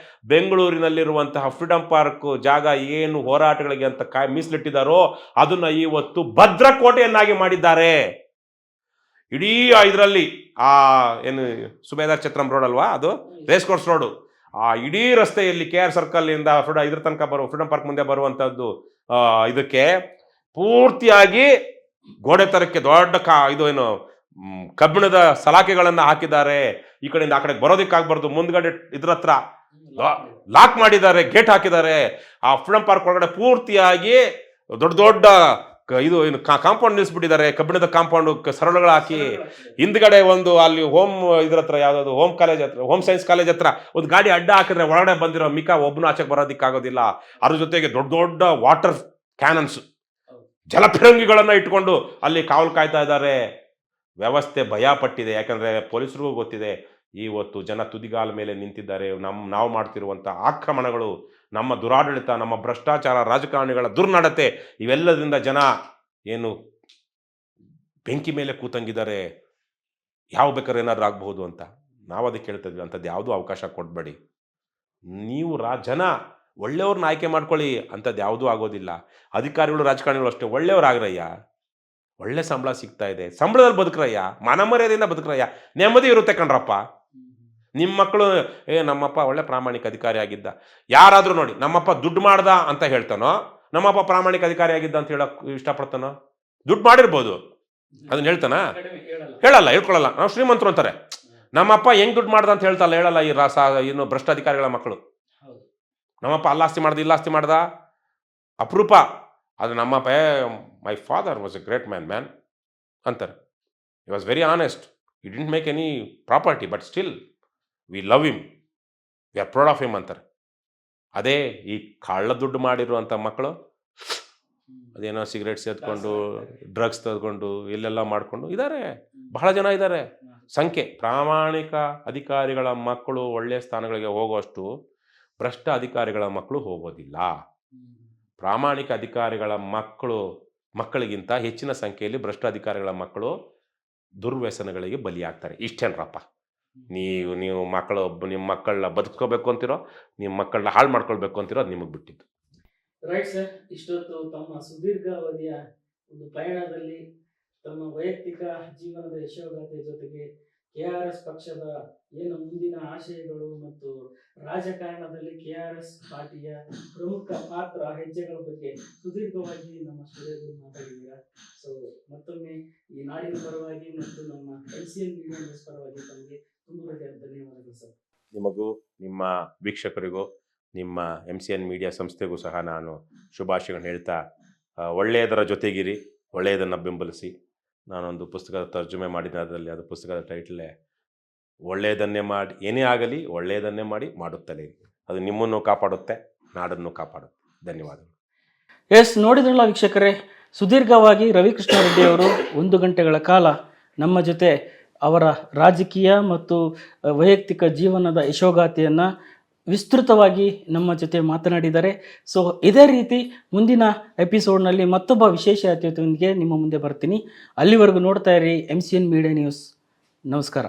ಬೆಂಗಳೂರಿನಲ್ಲಿರುವಂತಹ ಫ್ರೀಡಂ ಪಾರ್ಕ್ ಜಾಗ ಏನು ಹೋರಾಟಗಳಿಗೆ ಅಂತ ಮೀಸಲಿಟ್ಟಿದ್ದಾರೋ ಅದನ್ನ ಇವತ್ತು ಭದ್ರಕೋಟೆಯನ್ನಾಗಿ ಮಾಡಿದ್ದಾರೆ. ಇಡೀ ಇದರಲ್ಲಿ ಏನು ಸುಬೇದಾರ್ ಛತ್ರಂ ರೋಡ್ ಅಲ್ವಾ, ಅದು ರೇಸ್ ಕೋರ್ಸ್ ರೋಡು, ಆ ಇಡೀ ರಸ್ತೆಯಲ್ಲಿ KR ಸರ್ಕಲ್ನಿಂದ ಇದ್ರ ತನಕ ಫ್ರೀಡಂ ಪಾರ್ಕ್ ಮುಂದೆ ಬರುವಂಥದ್ದು ಇದಕ್ಕೆ ಪೂರ್ತಿಯಾಗಿ ಗೋಡೆ ತರಕ್ಕೆ ದೊಡ್ಡ ಇದು ಏನು ಕಬ್ಬಿಣದ ಸಲಾಕೆಗಳನ್ನು ಹಾಕಿದ್ದಾರೆ. ಈ ಕಡೆಯಿಂದ ಆ ಕಡೆ ಬರೋದಕ್ಕಾಗ್ಬಾರ್ದು, ಮುಂದ್ಗಡೆ ಇದ್ರ ಹತ್ರ ಲಾಕ್ ಮಾಡಿದ್ದಾರೆ, ಗೇಟ್ ಹಾಕಿದ್ದಾರೆ. ಆ ಫ್ರೀಡಂ ಪಾರ್ಕ್ ಒಳಗಡೆ ಪೂರ್ತಿಯಾಗಿ ದೊಡ್ಡ ಇದು ಏನು ಕಾಂಪೌಂಡ್ ನಿಲ್ಲಿಸ್ಬಿಟ್ಟಿದ್ದಾರೆ, ಕಬ್ಬಿಣದ ಕಾಂಪೌಂಡ್ ಸರಳುಗಳು ಹಾಕಿ. ಹಿಂದ್ಗಡೆ ಒಂದು ಅಲ್ಲಿ ಇದ್ರ ಹತ್ರ ಯಾವ್ದು ಹೋಮ್ ಸೈನ್ಸ್ ಕಾಲೇಜ್ ಹತ್ರ ಒಂದು ಗಾಡಿ ಅಡ್ಡ ಹಾಕಿದ್ರೆ ಒಳಗಡೆ ಬಂದಿರೋ ಮಿಕಾ ಒಬ್ಬನು ಆಚೆಗೆ ಬರೋದಕ್ಕಾಗೋದಿಲ್ಲ. ಅದ್ರ ಜೊತೆಗೆ ದೊಡ್ಡ ವಾಟರ್ ಕ್ಯಾನನ್ಸ್, ಜಲಫಿರಂಗಿಗಳನ್ನ ಇಟ್ಕೊಂಡು ಅಲ್ಲಿ ಕಾವಲು ಕಾಯ್ತಾ ಇದ್ದಾರೆ. ವ್ಯವಸ್ಥೆ ಭಯ ಪಟ್ಟಿದೆ, ಯಾಕಂದ್ರೆ ಪೊಲೀಸರಿಗೂ ಗೊತ್ತಿದೆ ಇವತ್ತು ಜನ ತುದಿಗಾಲ ಮೇಲೆ ನಿಂತಿದ್ದಾರೆ. ನಾವು ಮಾಡ್ತಿರುವಂಥ ಆಕ್ರಮಣಗಳು, ನಮ್ಮ ದುರಾಡಳಿತ, ನಮ್ಮ ಭ್ರಷ್ಟಾಚಾರ, ರಾಜಕಾರಣಿಗಳ ದುರ್ನಡತೆ, ಇವೆಲ್ಲದಿಂದ ಜನ ಏನು ಬೆಂಕಿ ಮೇಲೆ ಕೂತಂಗಿದ್ದಾರೆ. ಯಾವ ಬೇಕಾದ್ರೆ ಏನಾದ್ರು ಆಗಬಹುದು ಅಂತ ನಾವು ಅದಕ್ಕೆ ಹೇಳ್ತಾ ಇದ್ವಿ. ಅಂಥದ್ದು ಯಾವುದೂ ಅವಕಾಶ ಕೊಡಬೇಡಿ. ನೀವು ಜನ ಒಳ್ಳೆಯವ್ರನ್ನ ಆಯ್ಕೆ ಮಾಡ್ಕೊಳ್ಳಿ, ಅಂಥದ್ದು ಯಾವುದೂ ಆಗೋದಿಲ್ಲ. ಅಧಿಕಾರಿಗಳು, ರಾಜಕಾರಣಿಗಳು ಅಷ್ಟೇ ಒಳ್ಳೆಯವ್ರಾಗ್ರಯ್ಯ, ಒಳ್ಳೆ ಸಂಬಳ ಸಿಗ್ತಾ ಇದೆ, ಸಂಬಳದಲ್ಲಿ ಬದುಕ್ರಯ್ಯ, ಮನಮರ್ಯಾದೆಯಿಂದ ಬದುಕ್ರಯ್ಯ, ನೆಮ್ಮದಿ ಇರುತ್ತೆ ಕಣ್ರಪ್ಪ. ನಿಮ್ಮ ಮಕ್ಕಳು ನಮ್ಮಪ್ಪ ಒಳ್ಳೆ ಪ್ರಾಮಾಣಿಕ ಅಧಿಕಾರಿ ಆಗಿದ್ದ, ಯಾರಾದರೂ ನೋಡಿ ನಮ್ಮಪ್ಪ ದುಡ್ಡು ಮಾಡ್ದ ಅಂತ ಹೇಳ್ತಾನೋ, ನಮ್ಮಪ್ಪ ಪ್ರಾಮಾಣಿಕ ಅಧಿಕಾರಿ ಆಗಿದ್ದ ಅಂತ ಹೇಳಕ್ ಇಷ್ಟಪಡ್ತಾನೋ? ದುಡ್ಡು ಮಾಡಿರ್ಬೋದು, ಅದನ್ನ ಹೇಳ್ತಾನ? ಹೇಳಲ್ಲ, ಹೇಳ್ಕೊಳ್ಳಲ್ಲ. ನಾವು ಶ್ರೀಮಂತರು ಅಂತಾರೆ. ನಮ್ಮಪ್ಪ ಹೆಂಗ್ ದುಡ್ಡು ಮಾಡ್ದ ಅಂತ ಹೇಳ್ತಲ್ಲ, ಹೇಳಲ್ಲ. ಇನ್ನು ಭ್ರಷ್ಟಾಧಿಕಾರಿಗಳ ಮಕ್ಕಳು ನಮ್ಮಪ್ಪ ಅಲ್ಲಾಸ್ತಿ ಮಾಡ್ದ, ಇಲ್ಲಾಸ್ತಿ ಮಾಡ್ದ, ಅಪರೂಪ. ಅದು ನಮ್ಮಪ್ಪ my father was a great man ಅಂತಾರೆ. He was very honest, he didn't make any property but still we love him, we are proud of him ಅಂತಾರೆ. ಅದೇ ಈ ಕಳ್ಳ ದುಡ್ಡು ಮಾಡಿರುವಂಥ ಮಕ್ಕಳು ಅದೇನೋ ಸಿಗರೇಟ್ ಸೇದ್ಕೊಂಡು, ಡ್ರಗ್ಸ್ ತೆಗೆದುಕೊಂಡು, ಇಲ್ಲೆಲ್ಲ ಮಾಡಿಕೊಂಡು ಇದ್ದಾರೆ, ಬಹಳ ಜನ ಇದ್ದಾರೆ. ಸಂಖ್ಯೆ ಪ್ರಾಮಾಣಿಕ ಅಧಿಕಾರಿಗಳ ಮಕ್ಕಳು ಒಳ್ಳೆಯ ಸ್ಥಾನಗಳಿಗೆ ಹೋಗುವಷ್ಟು ಭ್ರಷ್ಟ ಅಧಿಕಾರಿಗಳ ಮಕ್ಕಳು ಹೋಗೋದಿಲ್ಲ. ಪ್ರಾಮಾಣಿಕ ಅಧಿಕಾರಿಗಳ ಮಕ್ಕಳಿಗಿಂತ ಹೆಚ್ಚಿನ ಸಂಖ್ಯೆಯಲ್ಲಿ ಭ್ರಷ್ಟ ಅಧಿಕಾರಿಗಳ ಮಕ್ಕಳು ದುರ್ವ್ಯಸನಗಳಿಗೆ ಬಲಿಯಾಗ್ತಾರೆ. ಇಷ್ಟೇನ್ರಪ್ಪ. ನೀವು ನಿಮ್ಮ ಮಕ್ಕಳನ್ನ ಬದುಕೋಬೇಕು ಅಂತಿರೋ, ನಿಮ್ಮ ಮಕ್ಕಳನ್ನ ಹಾಳು ಮಾಡ್ಕೊಳ್ಬೇಕು ಅಂತಿರೋ, ಅದು ನಿಮಗೆ ಬಿಟ್ಟಿದ್ದು. Right sir. ಇಷ್ಟೊತ್ತು ತಮ್ಮ ಸುದೀರ್ಘಾವಧಿಯ ಒಂದು ಪಯಣದಲ್ಲಿ ತಮ್ಮ ವೈಯಕ್ತಿಕ ಜೀವನದ ಯಶೋಗಾಥೆ ಜೊತೆಗೆ KRS ಪಕ್ಷದ ಏನು ಮುಂದಿನ ಆಶಯಗಳು ಮತ್ತು ರಾಜಕಾರಣದಲ್ಲಿ KRS ಪಾರ್ಟಿಯ ಪ್ರಮುಖ ಪಾತ್ರ, ಹೆಜ್ಜೆಗಳ ಬಗ್ಗೆ ಸುದೀರ್ಘವಾಗಿ ನಮ್ಮ ಸ್ಟುಡಿಯೋದಲ್ಲಿ ಮಾತಾಡಿದ್ದೀರಾ. ಸೊ ಮತ್ತೊಮ್ಮೆ ಈ ನಾಡಿನ ಪರವಾಗಿ ಮತ್ತು ನಮ್ಮ MCN ಮೀಡಿಯಾ ನ್ಯೂಸ್ ಪರವಾಗಿ ತಮಗೆ ತುಂಬ ಧನ್ಯವಾದಗಳು ಸರ್. ನಿಮಗೂ, ನಿಮ್ಮ ವೀಕ್ಷಕರಿಗೂ, ನಿಮ್ಮ MCN ಮೀಡಿಯಾ ಸಂಸ್ಥೆಗೂ ಸಹ ನಾನು ಶುಭಾಶಯಗಳನ್ನು ಹೇಳ್ತಾ, ಒಳ್ಳೆಯದರ ಜೊತೆಗಿರಿ, ಒಳ್ಳೆಯದನ್ನು ಬೆಂಬಲಿಸಿ. ನಾನೊಂದು ಪುಸ್ತಕದ ತರ್ಜುಮೆ ಮಾಡಿದ್ದೆ, ಅದರಲ್ಲಿ ಅದು ಪುಸ್ತಕದ ಟೈಟಲೇ ಒಳ್ಳೆಯದನ್ನೇ ಮಾಡಿ, ಏನೇ ಆಗಲಿ ಒಳ್ಳೆಯದನ್ನೇ ಮಾಡುತ್ತಲೇ ಇರಿ. ಅದು ನಿಮ್ಮನ್ನು ಕಾಪಾಡುತ್ತೆ, ನಾಡನ್ನು ಕಾಪಾಡುತ್ತೆ. ಧನ್ಯವಾದಗಳು. ಎಸ್, ನೋಡಿದ್ರಲ್ಲ ವೀಕ್ಷಕರೇ, ಸುದೀರ್ಘವಾಗಿ ರವಿಕೃಷ್ಣ ರೆಡ್ಡಿ ಅವರು 1 ಗಂಟೆಗಳ ಕಾಲ ನಮ್ಮ ಜೊತೆ ಅವರ ರಾಜಕೀಯ ಮತ್ತು ವೈಯಕ್ತಿಕ ಜೀವನದ ಯಶೋಗಾಥೆಯನ್ನು ವಿಸ್ತೃತವಾಗಿ ನಮ್ಮ ಜೊತೆ ಮಾತನಾಡಿದ್ದಾರೆ. ಸೊ ಇದೇ ರೀತಿ ಮುಂದಿನ ಎಪಿಸೋಡ್ನಲ್ಲಿ ಮತ್ತೊಬ್ಬ ವಿಶೇಷ ಅತಿಥಿಯೊಂದಿಗೆ ನಿಮ್ಮ ಮುಂದೆ ಬರ್ತೀನಿ. ಅಲ್ಲಿವರೆಗೂ ನೋಡ್ತಾ ಇರಿ MCN ಮೀಡಿಯಾ ನ್ಯೂಸ್. ನಮಸ್ಕಾರ.